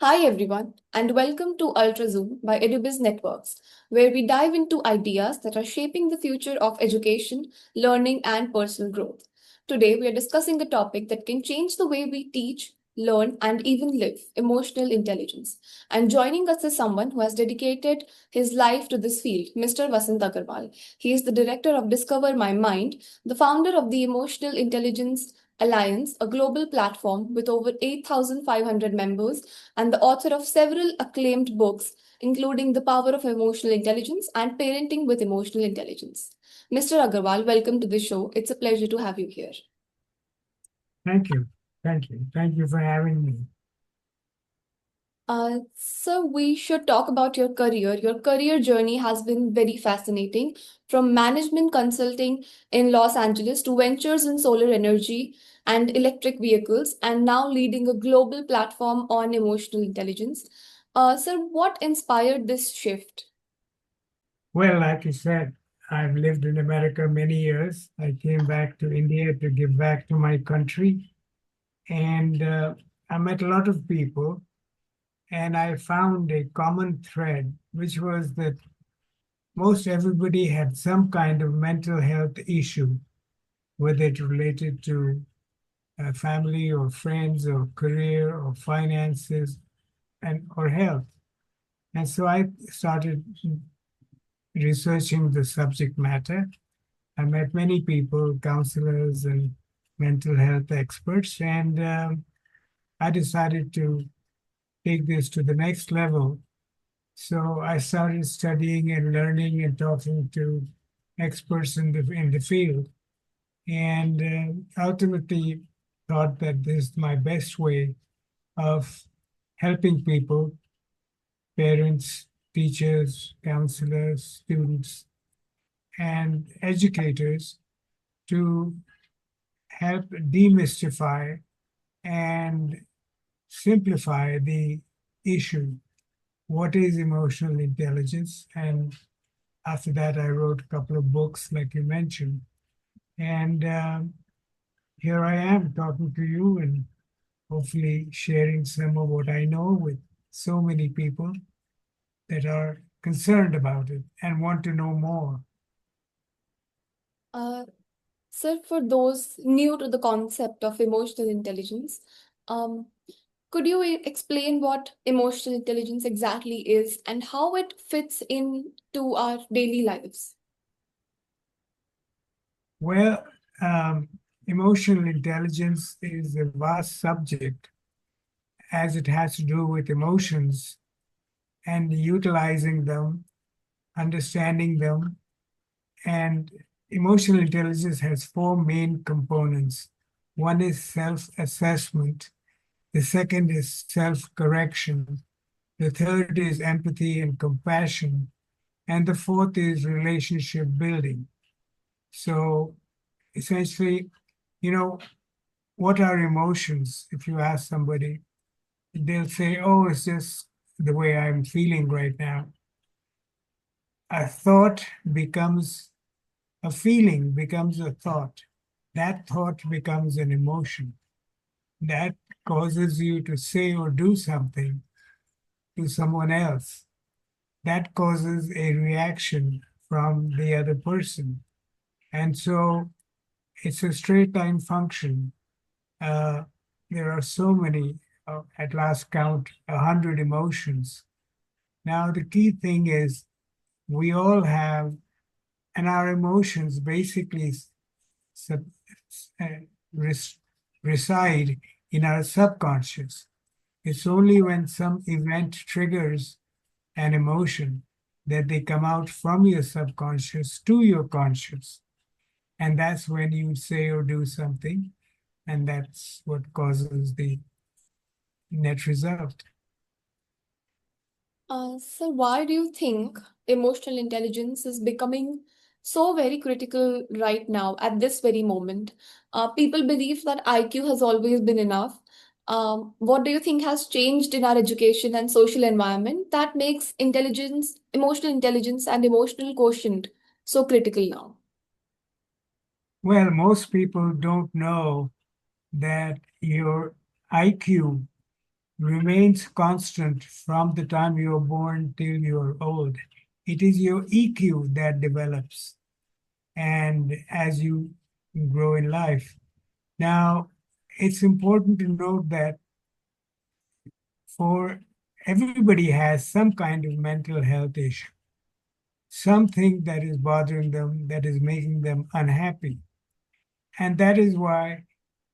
Hi everyone, and welcome to Ultra Zoom by Edubiz Networks, where we dive into ideas that are shaping the future of education, learning, and personal growth. Today, we are discussing a topic that can change the way we teach, learn, and even live emotional intelligence. And joining us is someone who has dedicated his life to this field, Mr. Vasant Agarwal. He is the director of Discover My Mind, the founder of the Emotional Intelligence Alliance, a global platform with over 8,500 members, and the author of several acclaimed books, including The Power of Emotional Intelligence and Parenting with Emotional Intelligence. Mr. Agarwal, welcome to the show. It's a pleasure to have you here. Thank you. Thank you. Thank you for having me. So we should talk about your career. Your career journey has been very fascinating, from management consulting in Los Angeles to ventures in solar energy and electric vehicles, and now leading a global platform on emotional intelligence. Sir, what inspired this shift? Well, like you said, I've lived in America many years. I came back to India to give back to my country. And I met a lot of people, and I found a common thread, which was that most everybody had some kind of mental health issue, whether it related to family or friends or career or finances and or health. And so I started researching the subject matter. I met many people, counselors and mental health experts, and I decided to take this to the next level. So I started studying and learning and talking to experts in the field, and ultimately thought that this is my best way of helping people, parents, teachers, counselors, students, and educators to help demystify and simplify the issue. What is emotional intelligence? And after that, I wrote a couple of books, like you mentioned. And here I am talking to you and hopefully sharing some of what I know with so many people that are concerned about it and want to know more. Uh, Sir, for those new to the concept of emotional intelligence, um, could you explain what emotional intelligence exactly is and how it fits into our daily lives? Well, um, emotional intelligence is a vast subject as it has to do with emotions and utilizing them, understanding them. And emotional intelligence has four main components. One is self assessment, the second is self correction, the third is empathy and compassion, and the fourth is relationship building. So essentially, you know, what are emotions? If you ask somebody, they'll say, oh, it's just the way I'm feeling right now. A thought becomes a feeling, becomes a thought. That thought becomes an emotion. That causes you to say or do something to someone else. That causes a reaction from the other person. And so it's a straight line function. Uh, there are so many, at last count, 100 emotions. Now, the key thing is we all have, and our emotions basically sub, uh, res, reside in our subconscious. It's only when some event triggers an emotion that they come out from your subconscious to your conscious. And that's when you say or do something. And that's what causes the net result. So, why do you think emotional intelligence is becoming so very critical right now at this very moment? People believe that IQ has always been enough. What do you think has changed in our education and social environment that makes intelligence, emotional intelligence, and emotional quotient so critical now? Well, most people don't know that your IQ remains constant from the time you are born till you are old. It is your EQ that develops and as you grow in life. Now, it's important to note that for everybody has some kind of mental health issue, something that is bothering them, that is making them unhappy. And that is why,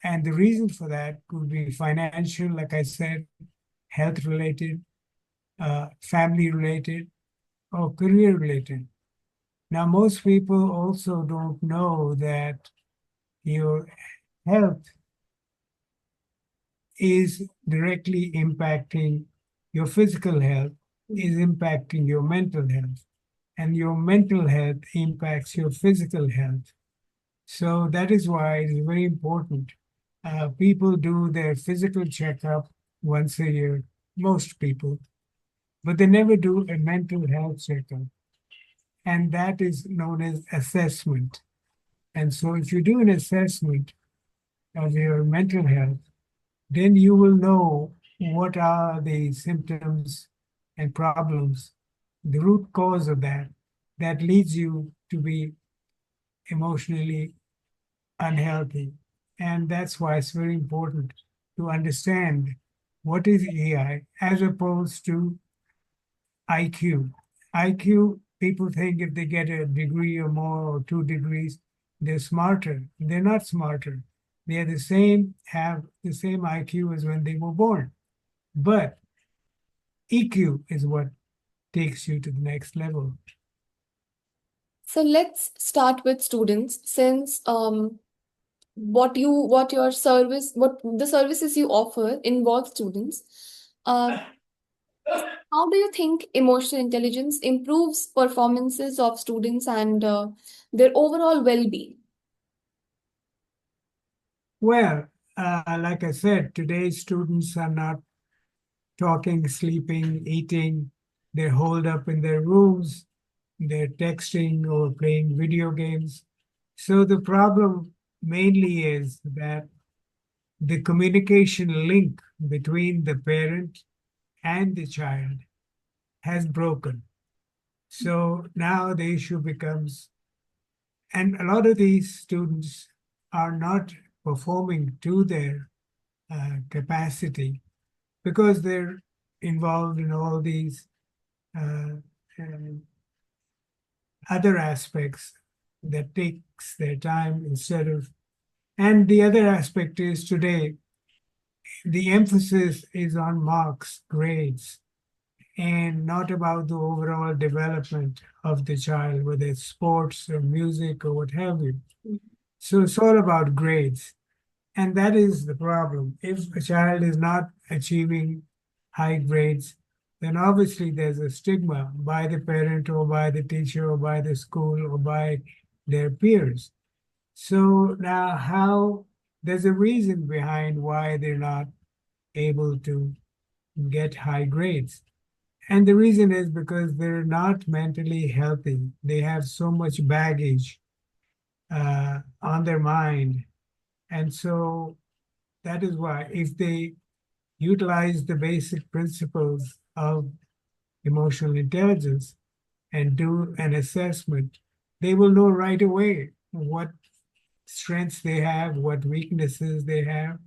and the reason for that could be financial, like I said, health related, family related, or career related. Now, most people also don't know that your health is directly impacting your physical health, is impacting your mental health, and your mental health impacts your physical health. So that is why it is very important. People do their physical checkup once a year, most people, but they never do a mental health checkup. And that is known as assessment. And so if you do an assessment of your mental health, then you will know what are the symptoms and problems, the root cause of that leads you to be emotionally unhealthy. And that's why it's very important to understand what is AI as opposed to IQ. IQ, people think if they get a degree or more or 2 degrees, they're smarter. They're not smarter. They're the same, have the same IQ as when they were born. But EQ is what takes you to the next level. So let's start with students, since what the services you offer involve students. Uh, how do you think emotional intelligence improves performances of students and their overall well-being? Well, like I said, today's students are not talking, sleeping, eating. They're holed up in their rooms. They're texting or playing video games. So the problem mainly is that the communication link between the parent and the child has broken. So now the issue becomes, and a lot of these students are not performing to their capacity because they're involved in all these uh, uh, other aspects that takes their time instead of. And the other aspect is today, the emphasis is on marks, grades, and not about the overall development of the child, whether it's sports or music or what have you. So it's all about grades. And that is the problem. If a child is not achieving high grades, then obviously there's a stigma by the parent or by the teacher or by the school or by their peers. So now, how there's a reason behind why they're not able to get high grades. And the reason is because they're not mentally healthy. They have so much baggage on their mind. And so that is why, if they utilize the basic principles of emotional intelligence and do an assessment, they will know right away what strengths they have, what weaknesses they have,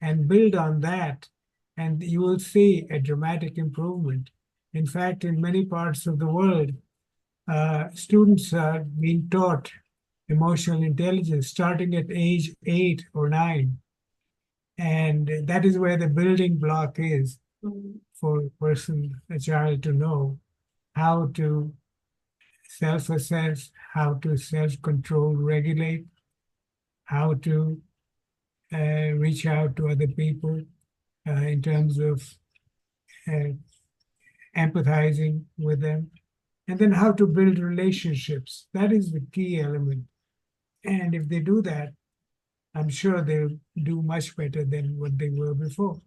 and build on that. And you will see a dramatic improvement. In fact, in many parts of the world, students are being taught emotional intelligence starting at age 8 or 9. And that is where the building block is for a person, a child, to know how to self assess, how to self control, regulate, how to reach out to other people in terms of uh, empathizing with them, and then how to build relationships. That is the key element. And if they do that, I'm sure they'll do much better than what they were before.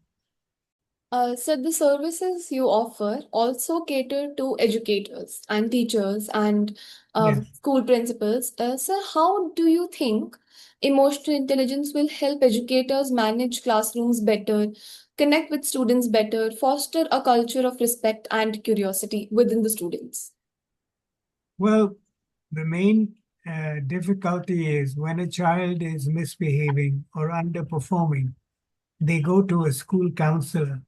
So the services you offer also cater to educators and teachers and Yes. school principals. So how do you think Emotional intelligence will help educators manage classrooms better, connect with students better, foster a culture of respect and curiosity within the students. Well, the main difficulty is when a child is misbehaving or underperforming, they go to a school counselor.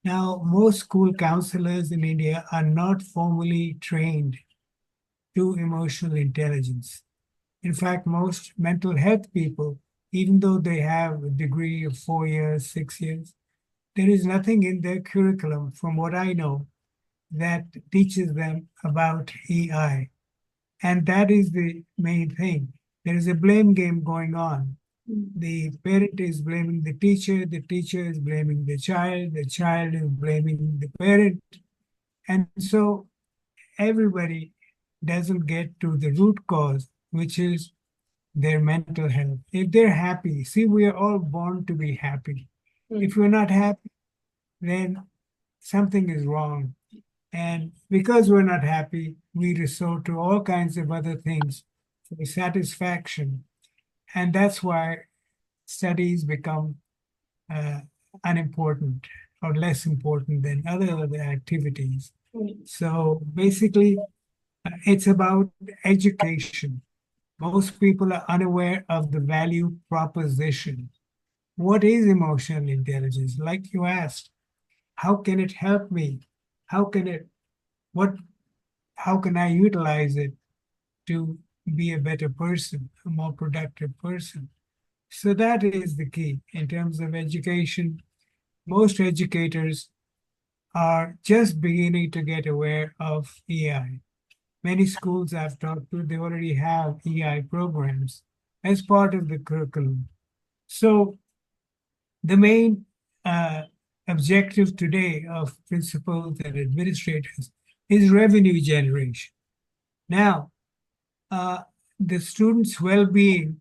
Now, most school counselors in India are not formally trained to emotional intelligence. In fact, most mental health people, even though they have a degree of 4 years, 6 years, there is nothing in their curriculum, from what I know, that teaches them about EI. And that is the main thing. There is a blame game going on. The parent is blaming the teacher is blaming the child is blaming the parent. And so everybody doesn't get to the root cause, which is their mental health. If they're happy, see, we are all born to be happy. If we're not happy, then something is wrong. And because we're not happy, we resort to all kinds of other things for satisfaction. And that's why studies become uh, unimportant or less important than other activities. So basically, it's about education. Most people are unaware of the value proposition. What is emotional intelligence? Like you asked, how can it help me? How can it, what, how can I utilize it to be a better person, a more productive person? So that is the key in terms of education. Most educators are just beginning to get aware of EI. Many schools I've talked to, they already have EI programs as part of the curriculum. So the main uh, objective today of principals and administrators is revenue generation. Now, uh, the students' well-being,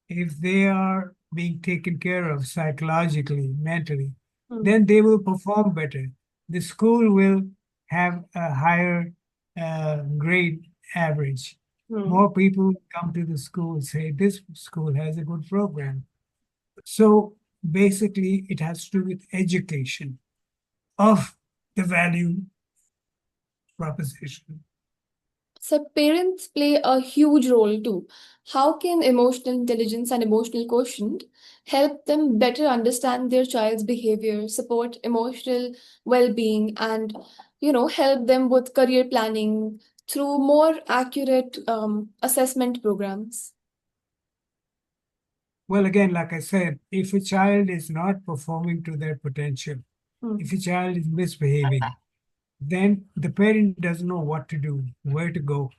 if they are being taken care of psychologically, mentally, then they will perform better. The school will have a higher grade average. More people come to the school and say, this school has a good program. So basically, it has to do with education of the value proposition. So, parents play a huge role too. How can emotional intelligence and emotional quotient help them better understand their child's behavior, support emotional well being, and help them with career planning through more accurate assessment programs? Well, again, like I said, if a child is not performing to their potential, if a child is misbehaving, then the parent doesn't know what to do, where to go.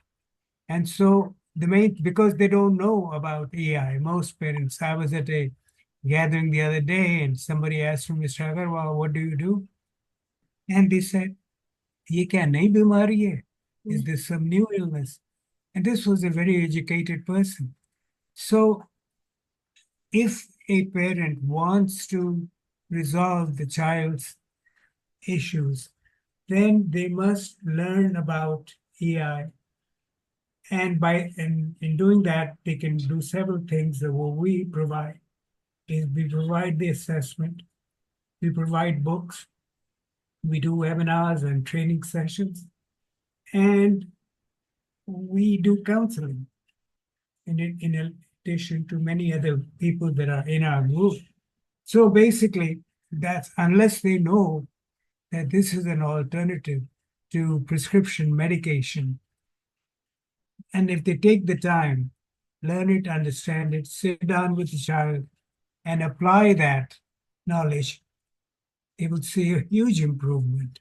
And so the main, because they don't know about AI, most parents, I was at a gathering the other day and somebody asked me, Mr. Agarwal, what do you do? And they said, ye kya nahi bimari hai? Is this some new illness? And this was a very educated person. So if a parent wants to resolve the child's issues, then they must learn about AI. And in doing that, they can do several things that what we provide is we provide the assessment, we provide books, we do webinars and training sessions, and we do counseling in addition to many other people that are in our group. So basically, that's unless they know that this is an alternative to prescription medication, and if they take the time, learn it, understand it, sit down with the child, and apply that knowledge, they will see a huge improvement.